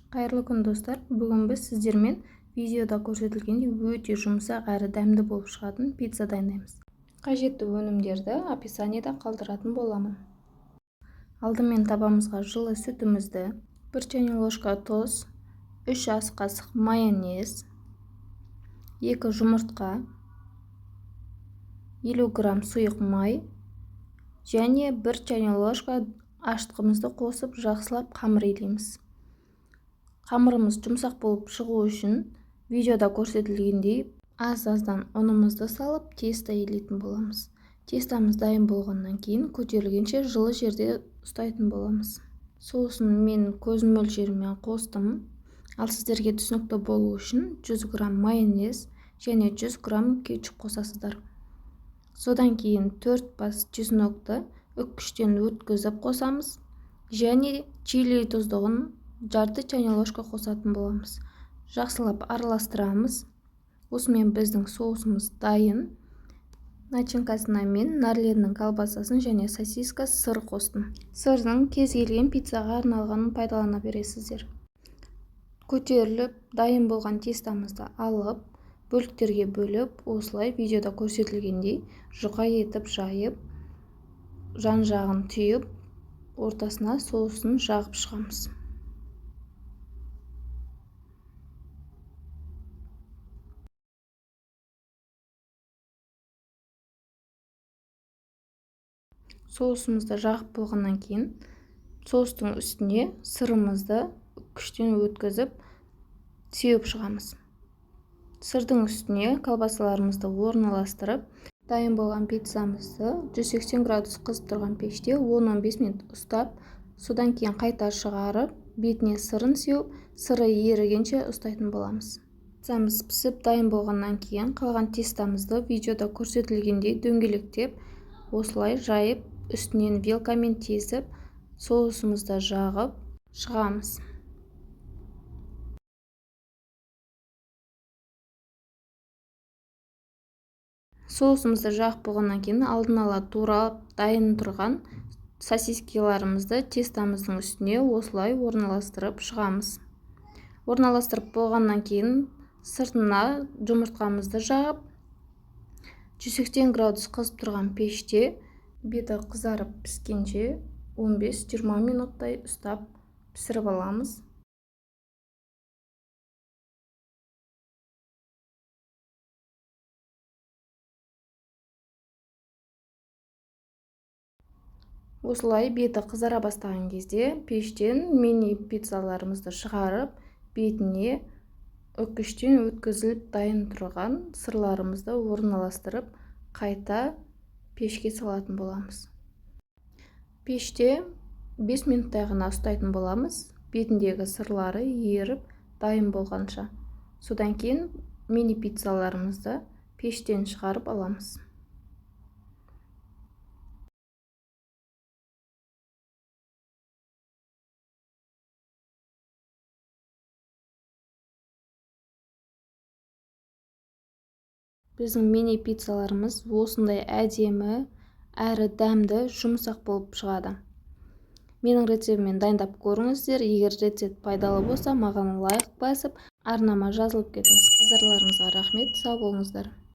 Қайырлы күн достар, бүгін біз сіздермен видеода көрсетілгендей өте жұмсақ әрі дәмді болып шығатын пицца дайындаймыз. Қажетті өнімдерді описаниеда қалдыратын боламын. Алдымен табамызға жылы сүтімізді, 1 чайный ложка тұз, 3 ас қасық майонез, 2 жұмыртқа, 50 грамм сұйық май және 1 чайный ложка ашытқымызды қосып жақсылап қамыр илейміз. Қамырымыз жұмсақ болып шығу үшін видеода көрсетілгендей аз-аздан ұнымызды салып тесто илейтін боламыз. Тестамыз дайын болғаннан кейін көтерілгенше жылы жерде ұстайтын боламыз. Соусын мен көз мөлшерімен қостым. Ал сіздерге түсінікті болу үшін 100 грамм майонез және 100 грамм кетчуп қосасыздар. Содан кейін 4 бас чеснокты үккіштен өткізіп қосамыз және чили тұздығын жарты чайный ложка қосатын боламыз. Жақсылап араластырамыз. Осымен біздің соусымыз дайын. Начинкасына мен нарленнің колбасасын және сосиска сыр қостым. Сырдың кез келген пиццаға арналғанын пайдалана бересіздер. Көтеріліп дайын болған тестамызды алып, бөліктерге бөліп, осылай видеода көрсетілгендей жұқа етіп жайып, жан-жағын түйіп, ортасына соусын жағып шығамыз. Соусымызды жағып болғаннан кейін соустың үстіне сырымызды үккіштен өткізіп сеуіп шығамыз. Сырдың үстіне колбасаларымызды орналастырып, дайын болған пиццамызды 180 градус қызып тұрған пеште 10-15 минут ұстап, содан кейін қайта шығарып, бетіне сырын сеуіп, сыры ерігенше ұстайтын боламыз. Пиццамыз пісіп дайын болғаннан кейін қалған тестамызды видеода көрсетілгендей дөңгелектеп, осылай жайып, үстінен вилкамен тесіп, соусымызды жағып шығамыз. Соусымызды жағып болғаннан кейін алдын ала турап дайын тұрған сосискаларымызды тестамыздың үстіне осылай орналастырып шығамыз. Орналастырып болғаннан кейін сыртына жұмыртқамызды жағып, 180 градус қызып тұрған пеште беті қызарып піскенше 15-20 минуттай ұстап пісіріп аламыз. Осылай беті қызара бастаған кезде пештен мини пиццаларымызды шығарып, бетіне үккіштен өткізіліп дайын тұрған сырларымызды орналастырып, қайта пешке салатын боламыз. Пеште 5 минуттай ғана ұстайтын боламыз, бетіндегі сырлары еріп дайын болғанша. Содан кейін мини пиццаларымызды пештен шығарып аламыз. Біздің мини пиццаларымыз осындай әдемі әрі дәмді жұмсақ болып шығады. Менің рецептіммен дайындап көріңіздер. Егер рецепт пайдалы болса, маған лайк басып, арнама жазылып кетіңіз. Назарларыңызға рахмет, сау болыңыздар.